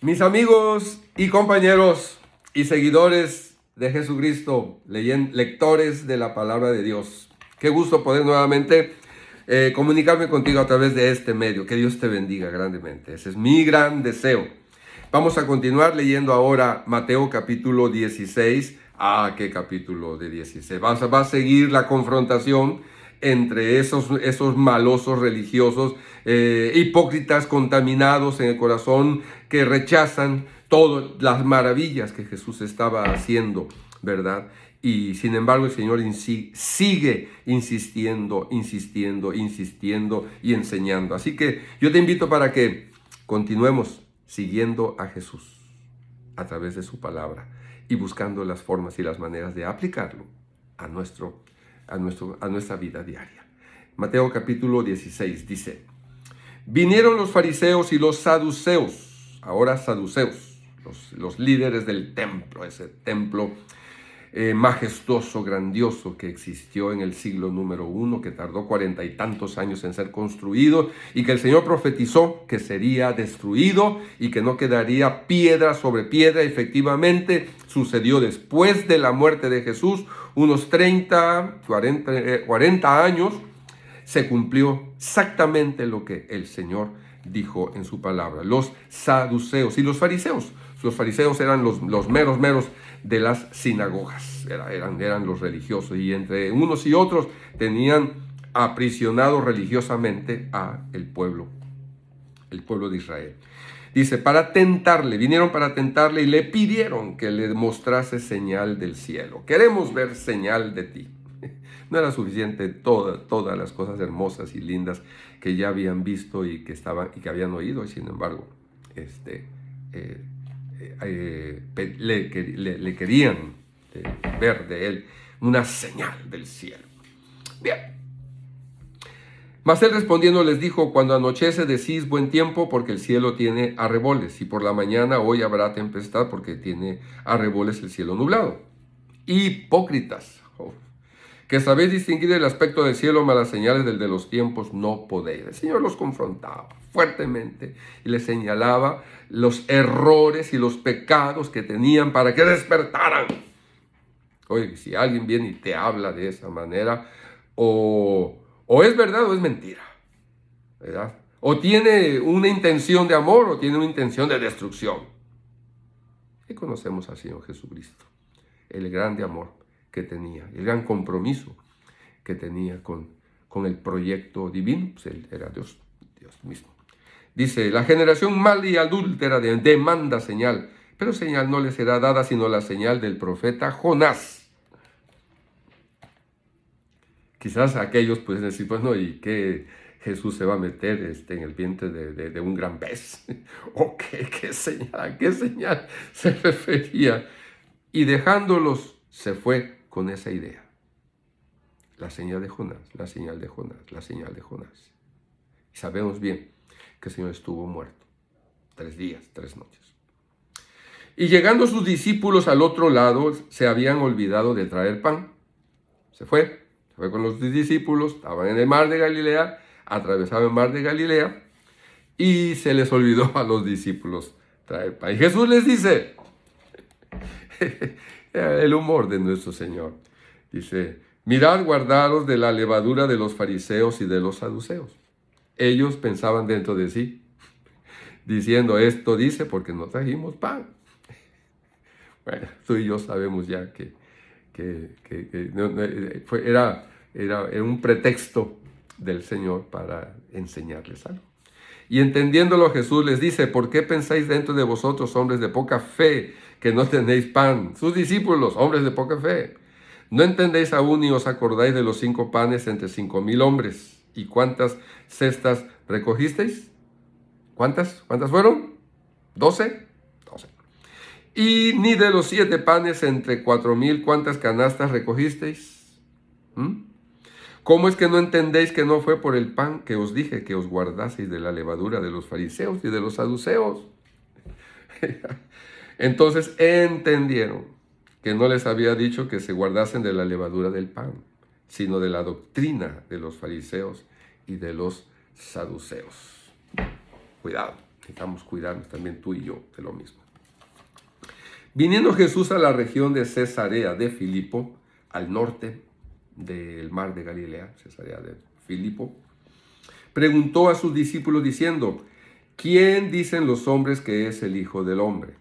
Mis amigos y compañeros y seguidores de Jesucristo, lectores de la palabra de Dios, qué gusto poder nuevamente comunicarme contigo a través de este medio. Que Dios te bendiga grandemente. Ese es mi gran deseo. Vamos a continuar leyendo ahora Mateo capítulo 16. ¿Qué capítulo de 16? Va a seguir la confrontación entre esos malosos religiosos, hipócritas contaminados en el corazón, que rechazan todas las maravillas que Jesús estaba haciendo, ¿verdad? Y sin embargo el Señor sigue insistiendo y enseñando. Así que yo te invito para que continuemos siguiendo a Jesús a través de su palabra y buscando las formas y las maneras de aplicarlo a nuestra vida diaria. Mateo capítulo 16 dice: vinieron los fariseos y los saduceos, ahora saduceos, los líderes del templo, ese templo majestuoso, grandioso, que existió en el siglo número 1, que tardó 40 y tantos años en ser construido, y que el Señor profetizó que sería destruido y que no quedaría piedra sobre piedra. Efectivamente sucedió después de la muerte de Jesús, unos 40 años, se cumplió exactamente lo que el Señor dijo en su palabra. Los saduceos y los fariseos. Los fariseos eran los meros de las sinagogas. Eran los religiosos. Y entre unos y otros tenían aprisionado religiosamente a el pueblo de Israel. Dice, vinieron para tentarle y le pidieron que le mostrase señal del cielo. Queremos ver señal de ti. No era suficiente todas las cosas hermosas y lindas que ya habían visto y que habían oído, y sin embargo le querían ver de él una señal del cielo. Bien. Mas él respondiendo les dijo: cuando anochece decís buen tiempo, porque el cielo tiene arreboles, y por la mañana hoy habrá tempestad, porque tiene arreboles el cielo nublado. Hipócritas, que sabéis distinguir el aspecto del cielo, mas las señales del de los tiempos no podéis. El Señor los confrontaba fuertemente y les señalaba los errores y los pecados que tenían para que despertaran. Oye, si alguien viene y te habla de esa manera, o es verdad o es mentira, ¿verdad? O tiene una intención de amor o tiene una intención de destrucción. Y conocemos al Señor Jesucristo, el grande amor que tenía, el gran compromiso que tenía con el proyecto divino. Pues él era Dios mismo. Dice, la generación mala y adúltera demanda señal, pero señal no le será dada sino la señal del profeta Jonás. Quizás aquellos pueden decir, pues no, ¿y qué Jesús se va a meter en el vientre de un gran pez? ¿O qué señal se refería? Y dejándolos se fue con esa idea. La señal de Jonás, la señal de Jonás, la señal de Jonás. Y sabemos bien que el Señor estuvo muerto 3 días, 3 noches. Y llegando sus discípulos al otro lado, se habían olvidado de traer pan. Se fue con los discípulos, estaban en el mar de Galilea, atravesaban el mar de Galilea, y se les olvidó a los discípulos traer pan. Y Jesús les dice, el humor de nuestro Señor, dice, mirad, guardaros de la levadura de los fariseos y de los saduceos. Ellos pensaban dentro de sí, diciendo, esto dice porque no trajimos pan. Bueno, tú y yo sabemos ya que era un pretexto del Señor para enseñarles algo. Y entendiéndolo, Jesús les dice, ¿por qué pensáis dentro de vosotros, hombres de poca fe, que no tenéis pan? Sus discípulos, hombres de poca fe. ¿No entendéis aún ni os acordáis de los 5 panes entre 5,000 hombres? ¿Y cuántas cestas recogisteis? ¿Cuántas fueron? ¿12? 12. Y ni de los 7 panes entre 4,000, ¿cuántas canastas recogisteis? ¿Cómo es que no entendéis que no fue por el pan que os dije que os guardaseis de la levadura de los fariseos y de los saduceos? Entonces entendieron que no les había dicho que se guardasen de la levadura del pan, sino de la doctrina de los fariseos y de los saduceos. Cuidado. necesitamos cuidarnos también tú y yo de lo mismo. Viniendo Jesús a la región de Cesarea de Filipo, al norte del mar de Galilea, Cesarea de Filipo, preguntó a sus discípulos diciendo: ¿quién dicen los hombres que es el Hijo del Hombre?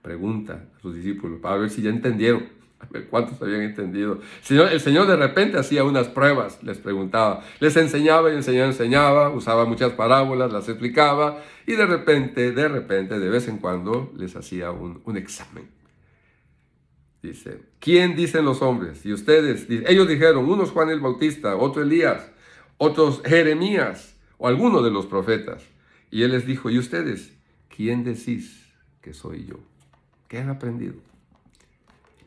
Pregunta a sus discípulos para ver si ya entendieron, a ver cuántos habían entendido. El Señor de repente hacía unas pruebas, les preguntaba, les enseñaba y enseñaba, usaba muchas parábolas, las explicaba y de repente, de vez en cuando les hacía un examen. Dice: ¿quién dicen los hombres? Y ustedes, ellos dijeron, unos Juan el Bautista, otro Elías, otros Jeremías o alguno de los profetas. Y él les dijo: ¿y ustedes quién decís que soy yo? ¿Qué han aprendido?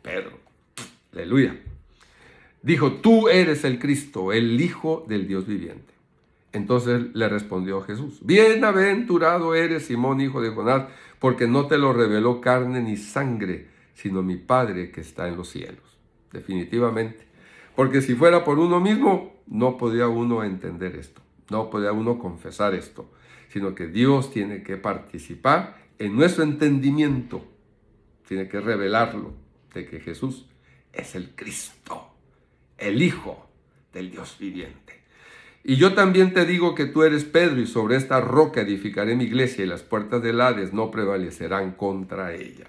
Pedro, aleluya, dijo: tú eres el Cristo, el Hijo del Dios viviente. Entonces le respondió Jesús: bienaventurado eres, Simón, hijo de Jonás, porque no te lo reveló carne ni sangre, sino mi Padre que está en los cielos. Definitivamente. Porque si fuera por uno mismo, no podría uno entender esto, no podría uno confesar esto, sino que Dios tiene que participar en nuestro entendimiento, tiene que revelarlo, de que Jesús es el Cristo, el Hijo del Dios viviente. Y yo también te digo que tú eres Pedro, y sobre esta roca edificaré mi iglesia, y las puertas del Hades no prevalecerán contra ella.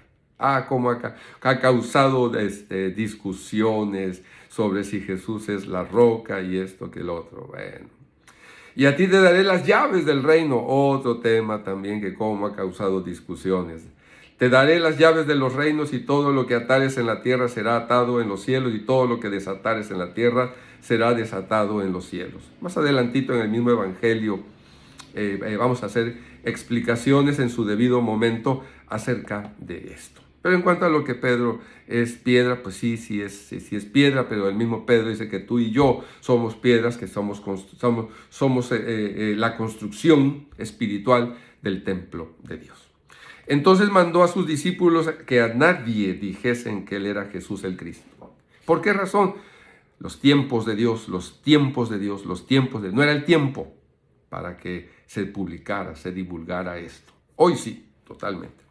Cómo ha causado discusiones sobre si Jesús es la roca y esto que el otro. Bueno. Y a ti te daré las llaves del reino. Otro tema también que cómo ha causado discusiones. Te daré las llaves de los reinos, y todo lo que atares en la tierra será atado en los cielos, y todo lo que desatares en la tierra será desatado en los cielos. Más adelantito en el mismo evangelio vamos a hacer explicaciones en su debido momento acerca de esto. Pero en cuanto a lo que Pedro es piedra, pues sí es piedra, pero el mismo Pedro dice que tú y yo somos piedras, que somos la construcción espiritual del templo de Dios. Entonces mandó a sus discípulos que a nadie dijesen que él era Jesús el Cristo. ¿Por qué razón? Los tiempos de Dios, no era el tiempo para que se publicara, se divulgara esto. Hoy sí, totalmente.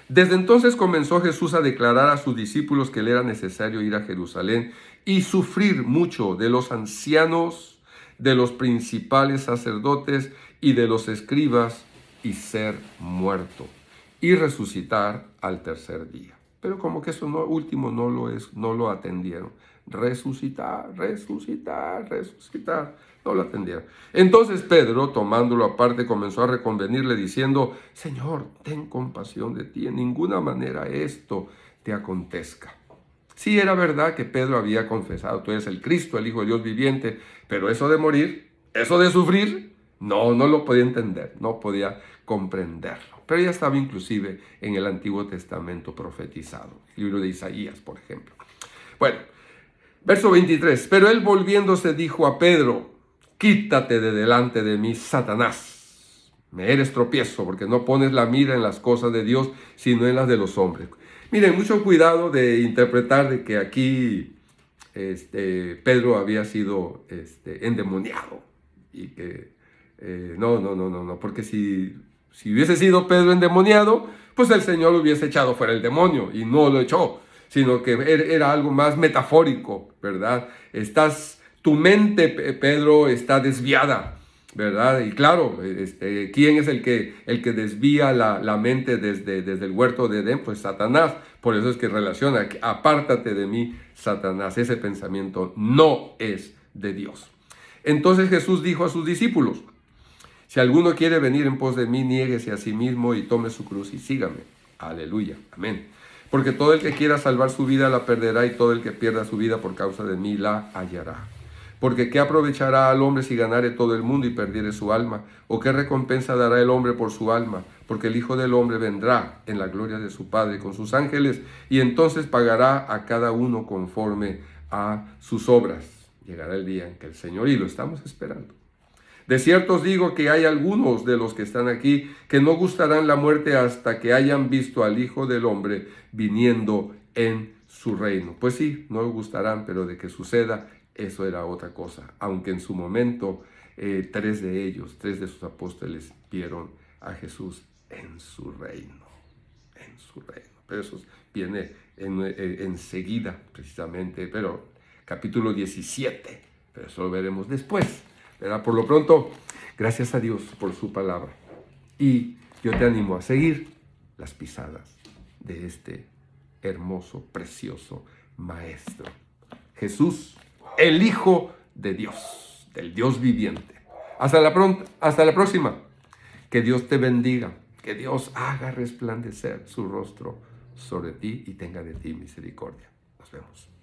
Desde entonces comenzó Jesús a declarar a sus discípulos que le era necesario ir a Jerusalén y sufrir mucho de los ancianos, de los principales sacerdotes y de los escribas, y ser muerto y resucitar al tercer día. Pero como que eso último no lo atendieron. Resucitar, no lo atendieron. Entonces Pedro, tomándolo aparte, comenzó a reconvenirle diciendo: Señor, ten compasión de ti, en ninguna manera esto te acontezca. Sí, era verdad que Pedro había confesado: tú eres el Cristo, el Hijo de Dios viviente, pero eso de morir, eso de sufrir, no lo podía entender, no podía comprenderlo. Pero ya estaba inclusive en el Antiguo Testamento profetizado, el libro de Isaías, por ejemplo. Bueno, verso 23, pero él volviéndose dijo a Pedro: quítate de delante de mí, Satanás. Me eres tropiezo, porque no pones la mira en las cosas de Dios, sino en las de los hombres. Miren, mucho cuidado de interpretar de que aquí Pedro había sido endemoniado. Y que no, porque si hubiese sido Pedro endemoniado, pues el Señor lo hubiese echado fuera el demonio, y no lo echó, sino que era algo más metafórico, ¿verdad? Tu mente, Pedro, está desviada, ¿verdad? Y claro, ¿quién es el que desvía la mente desde el huerto de Edén? Pues Satanás. Por eso es que relaciona: apártate de mí, Satanás. Ese pensamiento no es de Dios. Entonces Jesús dijo a sus discípulos: si alguno quiere venir en pos de mí, niéguese a sí mismo y tome su cruz y sígame. Aleluya, amén. Porque todo el que quiera salvar su vida la perderá, y todo el que pierda su vida por causa de mí la hallará. Porque ¿qué aprovechará al hombre si ganare todo el mundo y perdiere su alma? ¿O qué recompensa dará el hombre por su alma? Porque el Hijo del Hombre vendrá en la gloria de su Padre con sus ángeles, y entonces pagará a cada uno conforme a sus obras. Llegará el día en que el Señor, y lo estamos esperando. De cierto os digo que hay algunos de los que están aquí que no gustarán la muerte hasta que hayan visto al Hijo del Hombre viniendo en su reino. Pues sí, no gustarán, pero de que suceda, eso era otra cosa. Aunque en su momento tres de sus apóstoles vieron a Jesús en su reino, en su reino. Pero eso viene enseguida, precisamente, pero capítulo 17, pero eso lo veremos después, ¿verdad? Por lo pronto, gracias a Dios por su palabra. Y yo te animo a seguir las pisadas de este hermoso, precioso Maestro. Jesús, el Hijo de Dios, del Dios viviente. Hasta la próxima. Que Dios te bendiga. Que Dios haga resplandecer su rostro sobre ti y tenga de ti misericordia. Nos vemos.